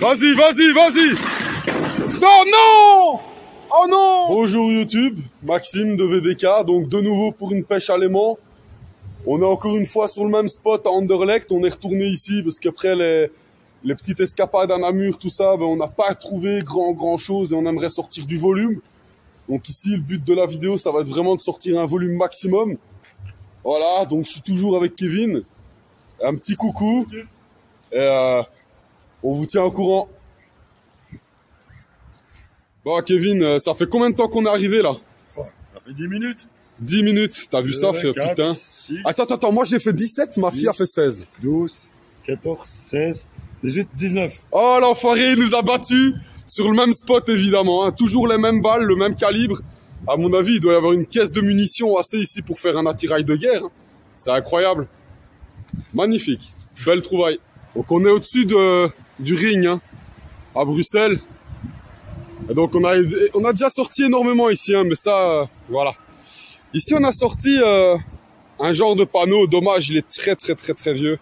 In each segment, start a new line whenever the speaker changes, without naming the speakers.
Vas-y, vas-y, vas-y. Non, non. Oh non. Bonjour YouTube, Maxime de VDK, donc de nouveau pour une pêche à l'aimant. On est encore une fois sur le même spot à Anderlecht. On est retourné ici parce qu'après les petites escapades à Namur, tout ça, ben on n'a pas trouvé grand chose et on aimerait sortir du volume. Donc ici, le but de la vidéo, ça va être vraiment de sortir un volume maximum. Voilà, donc je suis toujours avec Kevin. Un petit coucou. Et on vous tient au courant. Bon Kevin, ça fait combien de temps qu'on est arrivé là?
Ça fait 10 minutes.
10 minutes, t'as vu ça, frère,
4,
putain.
6,
Attends, moi j'ai fait 17, ma fille a fait 16.
12, 14, 16, 18, 19.
Oh l'enfoiré, il nous a battus sur le même spot évidemment, hein. Toujours les mêmes balles, le même calibre. À mon avis, il doit y avoir une caisse de munitions assez ici pour faire un attirail de guerre, hein. C'est incroyable. Magnifique, belle trouvaille. Donc on est au-dessus du ring, hein, à Bruxelles. Et donc on a déjà sorti énormément ici, hein, mais ça, voilà. Ici on a sorti un genre de panneau, dommage, il est très vieux.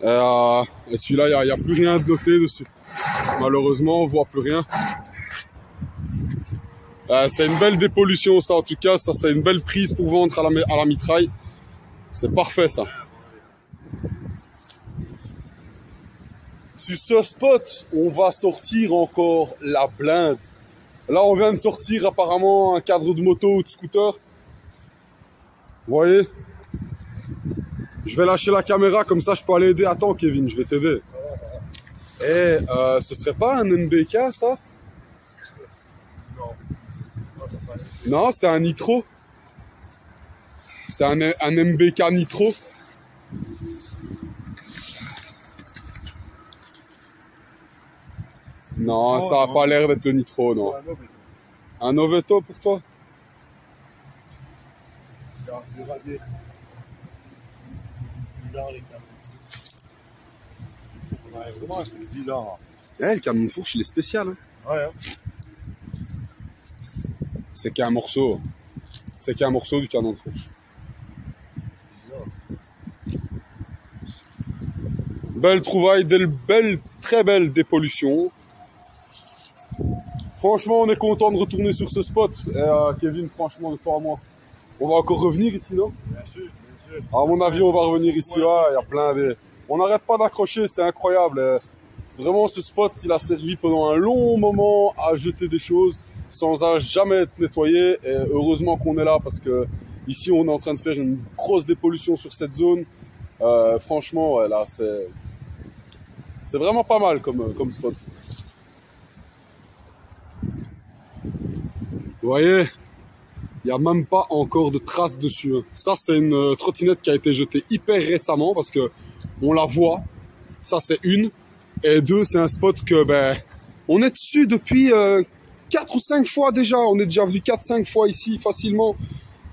Et celui-là, il y a plus rien de noté dessus. Malheureusement, on voit plus rien. C'est une belle dépollution, ça en tout cas. Ça, c'est une belle prise pour vendre à la mitraille. C'est parfait, ça. Sur ce spot, on va sortir encore la blinde. Là, on vient de sortir apparemment un cadre de moto ou de scooter. Vous voyez? Je vais lâcher la caméra, comme ça je peux aller aider. Attends Kevin, je vais t'aider. Eh, ce serait pas un MBK ça? Non, c'est un nitro. C'est un MBK nitro. Non, ça a pas l'air d'être le nitro, non. Un Oveto pour toi? Le canon de fourche, il est spécial. Hein.
Ouais.
C'est qu'un morceau. C'est qu'un morceau du canon de fourche. Belle trouvaille, très belle dépollution. Franchement, on est content de retourner sur ce spot. Et Kevin, franchement, de toi à moi. On va encore revenir ici, non?
Bien sûr.
À mon avis, on va revenir ici. Il y a plein de... On n'arrête pas d'accrocher, c'est incroyable. Vraiment, ce spot, il a servi pendant un long moment à jeter des choses sans jamais être nettoyé. Et heureusement qu'on est là parce que ici, on est en train de faire une grosse dépollution sur cette zone. Franchement, ouais, là, c'est vraiment pas mal comme spot. Vous voyez, il n'y a même pas encore de traces dessus. Ça, c'est une trottinette qui a été jetée hyper récemment parce que on la voit. Ça, c'est une. Et deux, c'est un spot que, on est dessus depuis 4 ou 5 fois déjà. On est déjà venu 4-5 fois ici facilement.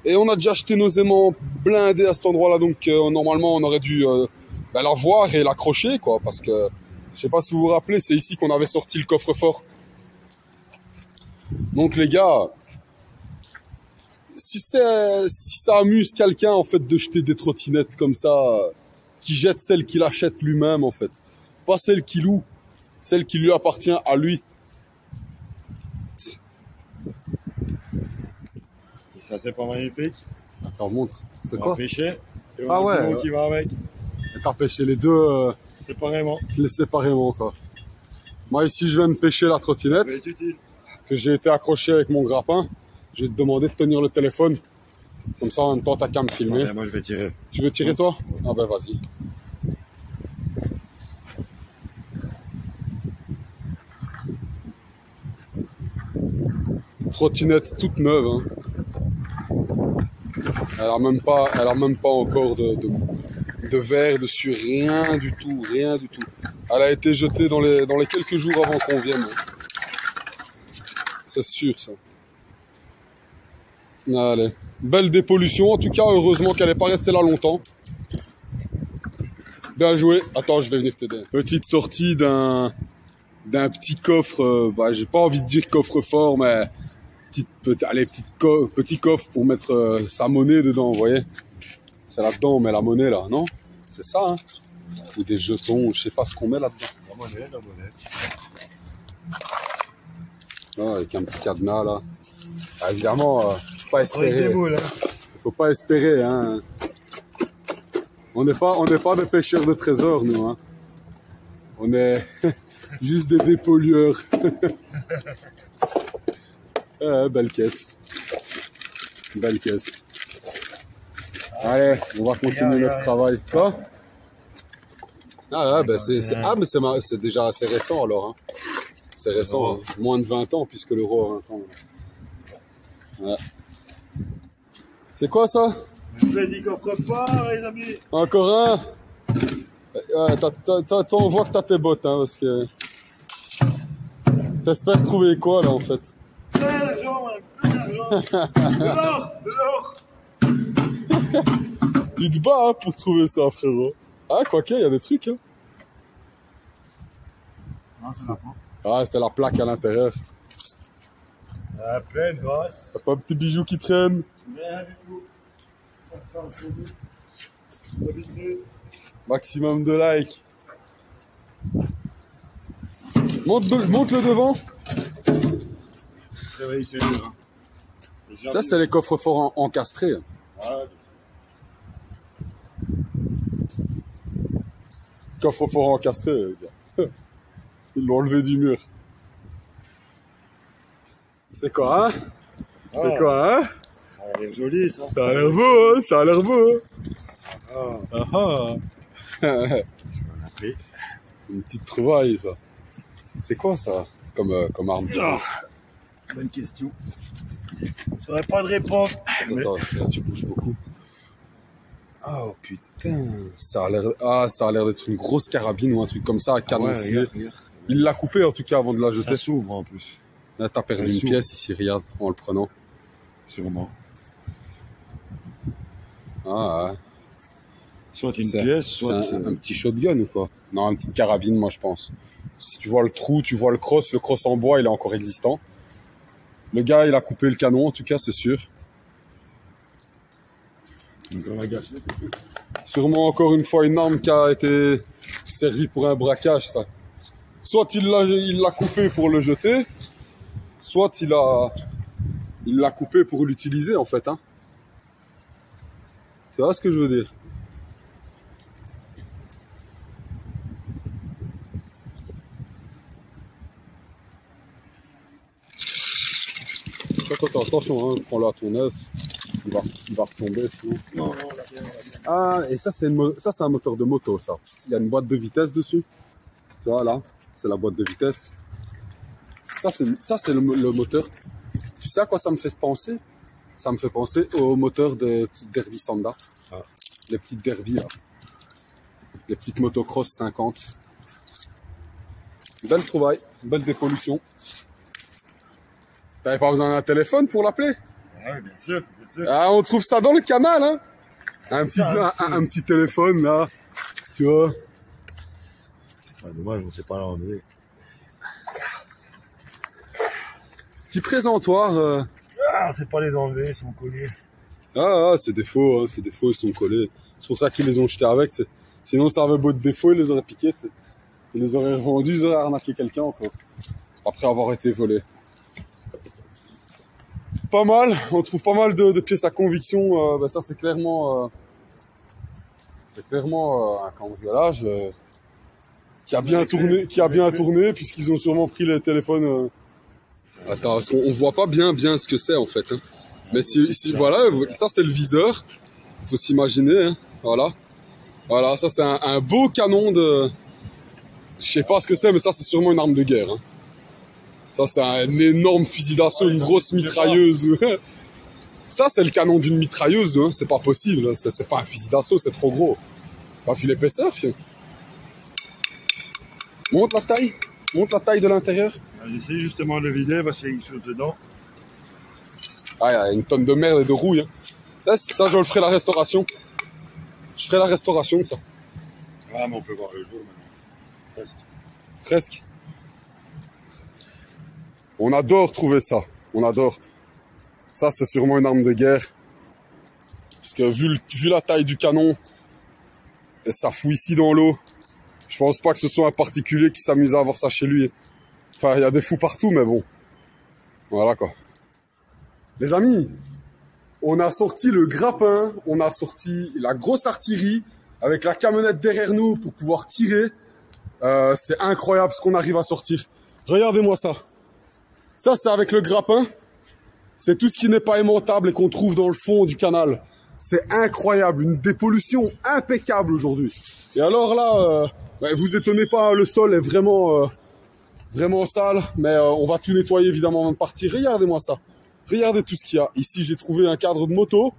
Et on a déjà jeté nos aimants blindés à cet endroit-là. Donc, normalement, on aurait dû la voir et l'accrocher, quoi. Parce que, je sais pas si vous vous rappelez, c'est ici qu'on avait sorti le coffre-fort. Donc, les gars, si ça amuse quelqu'un, en fait, de jeter des trottinettes comme ça, qui jette celle qu'il achète lui-même, en fait. Pas celle qu'il loue, celle qui lui appartient à lui.
Et ça, c'est pas magnifique.
Attends, montre. C'est
On va
quoi?
pêcher. Et
Ah
on a
ouais.
le qui va avec.
T'as pêché les deux
Séparément.
séparément, quoi. Moi, ici, je viens de pêcher la trottinette,
Ça va être utile.
que j'ai été accroché avec mon grappin. Je vais te demander de tenir le téléphone. Comme ça, en même temps, t'as qu'à me filmer.
Allez, moi, je vais tirer.
Tu veux tirer, toi? Ah ben, vas-y. Trottinette toute neuve, hein. Elle a même pas encore de verre dessus, rien du tout. Elle a été jetée dans les quelques jours avant qu'on vienne. C'est sûr, ça. Allez. Belle dépollution. En tout cas, heureusement qu'elle n'est pas restée là longtemps. Bien joué. Attends, je vais venir t'aider. Petite sortie d'un petit coffre. J'ai pas envie de dire coffre-fort, mais petit coffre pour mettre sa monnaie dedans, vous voyez. C'est là-dedans, on met la monnaie, là, non? C'est ça, hein? Ou des jetons, je sais pas ce qu'on met là-dedans.
monnaie, la monnaie.
Ah, avec un petit cadenas là. Ah, évidemment, faut pas
Avec des
espérer.
mots, là.
Faut pas espérer, hein. On n'est pas des pêcheurs de trésors, nous, hein. On est juste des dépollueurs. Belle caisse. Belle caisse. Allez, on va continuer notre travail. Quoi? Ah ouais, ben c'est déjà assez récent alors. Hein. C'est récent, hein. Moins de 20 ans puisque l'euro a 20 ans. Ouais. C'est quoi ça?
Je vous ai dit qu'on ferait pas, les amis.
Encore un? Ouais, on voit que t'as tes bottes, hein, parce que... T'espères trouver quoi, là, en fait?
Plein d'argent, plein d'argent. De l'or, de l'or.
Tu te bats, hein, pour trouver ça, frérot. Ah, quoique, il y a des trucs, hein.
Non, c'est pas.
Ah, c'est la plaque à l'intérieur.
Ah, plein de grâce.
T'as pas un petit bijou qui traîne?
Rien du tout. D'habitude.
Maximum de likes. Monte le devant.
Ça va, il s'est dur, hein.
Ça, c'est les coffres-forts encastrés.
Ah,
Coffre-fort encastré, les gars. Ils l'ont enlevé du mur. C'est quoi, hein? C'est quoi, hein?
ça a l'air joli, ça.
Ça a l'air beau, hein? Ça a l'air beau, hein?
Ah,
Ah ah.
c'est qu'on a pris.
Une petite trouvaille, ça. C'est quoi, ça? Comme arme?
Ah, bonne question. J'aurais pas de réponse.
Attends, là, tu bouges beaucoup. Oh, putain. Ça a l'air d'être une grosse carabine ou un truc comme ça, à canon scié.
Regarde.
Il l'a coupé, en tout cas, avant de la jeter.
Ça s'ouvre, en plus.
Là, t'as perdu
Ça
une
s'ouvre.
pièce, ici, regarde, en le prenant.
Sûrement.
Ah, ouais.
Soit une
C'est
pièce, soit...
un petit shotgun ou quoi? Non, une petite carabine, moi, je pense. Si tu vois le trou, tu vois le cross en bois, il est encore existant. Le gars, il a coupé le canon, en tout cas, c'est sûr.
On va gâcher.
Sûrement, encore une fois, une arme qui a été servie pour un braquage, ça. Soit il l'a coupé pour le jeter, soit il l'a coupé pour l'utiliser, en fait, hein. Tu vois ce que je veux dire? Attends, attention, hein, prends-le à ton aise. Il va retomber sinon.
Non, non, la bien.
Ah, et ça, c'est un moteur de moto, ça. Il y a une boîte de vitesse dessus. Tu vois, là, c'est la boîte de vitesse. Ça, c'est le moteur. Tu sais à quoi ça me fait penser? Ça me fait penser au moteur des petites Derby Sanda.
Ah.
Les petites Derby, là. Les petites motocross 50. Belle trouvaille, belle dépollution. T'avais pas besoin d'un téléphone pour l'appeler?
Ouais, bien sûr, bien sûr.
Ah, on trouve ça dans le canal, hein. Un petit téléphone, là. Tu vois.
Ah, dommage, on sait pas l'enlever.
Petit présentoir.
Ah, c'est pas les enlever, ils sont collés.
C'est des faux, hein, c'est des faux, ils sont collés. C'est pour ça qu'ils les ont jetés avec, t'sais. Sinon, ça avait beau de défaut, ils les auraient piqués, t'sais. Ils les auraient revendus, ils auraient arnaqué quelqu'un encore. Après avoir été volés. Pas mal, on trouve pas mal de pièces à conviction. Ça, c'est clairement un cambriolage qui a bien tourné, puisqu'ils ont sûrement pris les téléphones. Attends, parce qu'on voit pas bien ce que c'est en fait. Hein. Mais si voilà, ça c'est le viseur. Faut s'imaginer, hein. Voilà, ça c'est un beau canon de. Je sais pas ce que c'est, mais ça c'est sûrement une arme de guerre. Hein. Ça c'est un énorme fusil d'assaut, une grosse mitrailleuse. Ça c'est le canon d'une mitrailleuse, hein. C'est pas possible. Hein. C'est pas un fusil d'assaut, c'est trop gros. Pas vu l'épaisseur, fieu. Monte la taille de l'intérieur.
J'essaie justement de le vider parce qu'il y a quelque chose dedans.
Ah, il y a une tonne de merde et de rouille. Hein. Là, ça, je le ferai la restauration. Je ferai la restauration de ça.
Ah, mais on peut voir le jour maintenant.
Presque. On adore trouver ça. On adore. Ça, c'est sûrement une arme de guerre. Parce que vu la taille du canon, et ça fout ici dans l'eau. Je pense pas que ce soit un particulier qui s'amuse à avoir ça chez lui. Enfin, il y a des fous partout, mais bon. Voilà, quoi. Les amis, on a sorti le grappin, on a sorti la grosse artillerie avec la camionnette derrière nous pour pouvoir tirer. C'est incroyable ce qu'on arrive à sortir. Regardez-moi ça. Ça, c'est avec le grappin. C'est tout ce qui n'est pas aimantable et qu'on trouve dans le fond du canal. C'est incroyable, une dépollution impeccable aujourd'hui. Et alors là, vous étonnez pas, le sol est vraiment sale, mais on va tout nettoyer évidemment avant de partir. Regardez-moi ça. Regardez tout ce qu'il y a. Ici, j'ai trouvé un cadre de moto.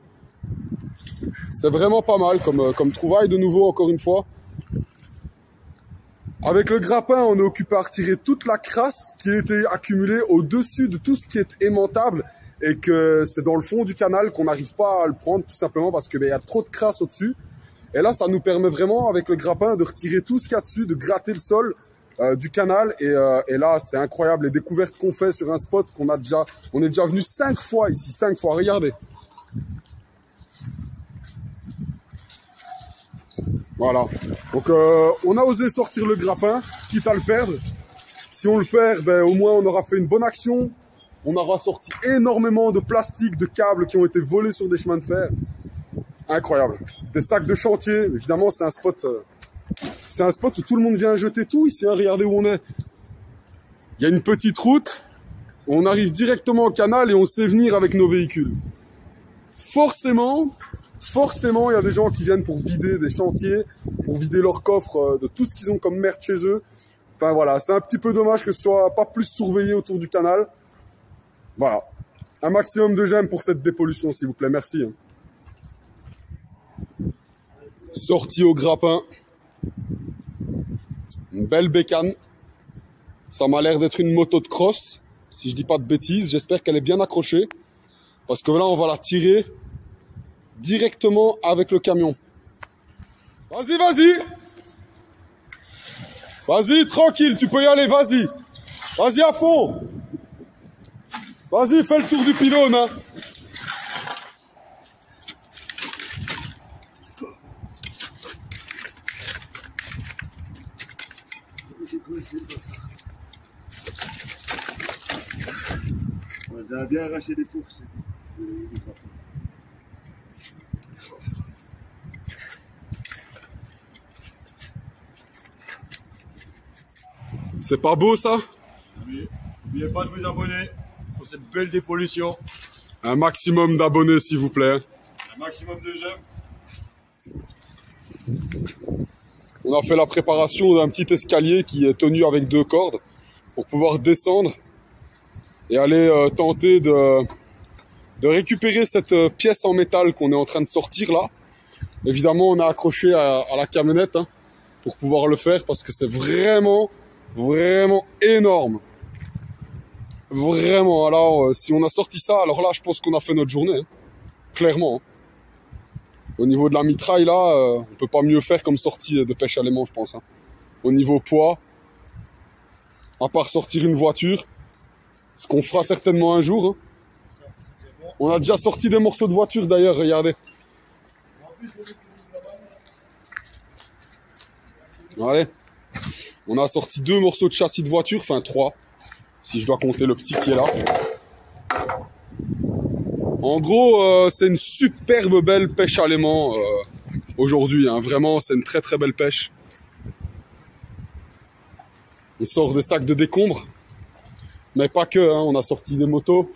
C'est vraiment pas mal comme trouvaille de nouveau, encore une fois. Avec le grappin, on est occupé à retirer toute la crasse qui a été accumulée au-dessus de tout ce qui est aimantable et que c'est dans le fond du canal qu'on n'arrive pas à le prendre tout simplement parce qu'il y a trop de crasse au-dessus. Et là, ça nous permet vraiment, avec le grappin, de retirer tout ce qu'il y a dessus, de gratter le sol du canal. Et là, c'est incroyable les découvertes qu'on fait sur un spot on est déjà venu 5 fois ici, 5 fois. Regardez. Voilà. Donc, on a osé sortir le grappin, quitte à le perdre. Si on le perd, au moins, on aura fait une bonne action. On aura sorti énormément de plastique, de câbles qui ont été volés sur des chemins de fer. Incroyable. Des sacs de chantier. Évidemment, c'est un spot où tout le monde vient jeter tout ici. Hein. Regardez où on est. Il y a une petite route. On arrive directement au canal et on sait venir avec nos véhicules. Forcément, il y a des gens qui viennent pour vider des chantiers, pour vider leurs coffres de tout ce qu'ils ont comme merde chez eux. Enfin voilà, c'est un petit peu dommage que ce soit pas plus surveillé autour du canal. Voilà. Un maximum de j'aime pour cette dépollution, s'il vous plaît. Merci. Sortie au grappin. Une belle bécane. Ça m'a l'air d'être une moto de cross. Si je dis pas de bêtises, j'espère qu'elle est bien accrochée. Parce que là, on va la tirer directement avec le camion. Vas-y, vas-y. Vas-y, tranquille, tu peux y aller, vas-y. Vas-y à fond. Vas-y, fais le tour du pylône, hein.
On a bien arraché les fourches.
C'est pas beau, ça?
N'oubliez pas de vous abonner pour cette belle dépollution.
Un maximum d'abonnés, s'il vous plaît.
Un maximum de j'aime.
On a fait la préparation d'un petit escalier qui est tenu avec 2 cordes pour pouvoir descendre et aller tenter de récupérer cette pièce en métal qu'on est en train de sortir là. Évidemment, on a accroché à la camionnette hein, pour pouvoir le faire parce que c'est vraiment énorme. Vraiment, alors si on a sorti ça, alors là, je pense qu'on a fait notre journée. Hein. Clairement. Hein. Au niveau de la mitraille, là, on peut pas mieux faire comme sortie de pêche à l'aimant, je pense. Hein. Au niveau poids, à part sortir une voiture, ce qu'on fera certainement un jour. Hein. On a déjà sorti des morceaux de voiture d'ailleurs, regardez. Allez. On a sorti 2 morceaux de châssis de voiture, enfin 3, si je dois compter le petit qui est là. En gros, c'est une superbe belle pêche à l'aimant aujourd'hui. Hein. Vraiment, c'est une très belle pêche. On sort des sacs de décombres, mais pas que. Hein. On a sorti des motos.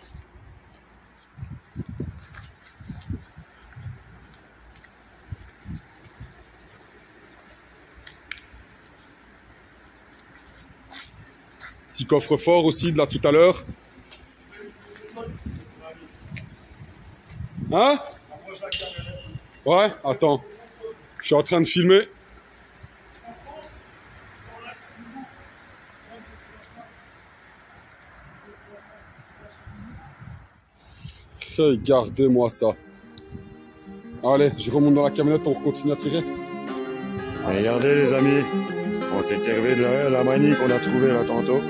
Petit coffre-fort aussi de là tout à l'heure. Hein? Ouais, attends. Je suis en train de filmer. Regardez-moi ça. Allez, je remonte dans la camionnette, on continue à tirer.
Regardez les amis, on s'est servi de la manie qu'on a trouvée là tantôt.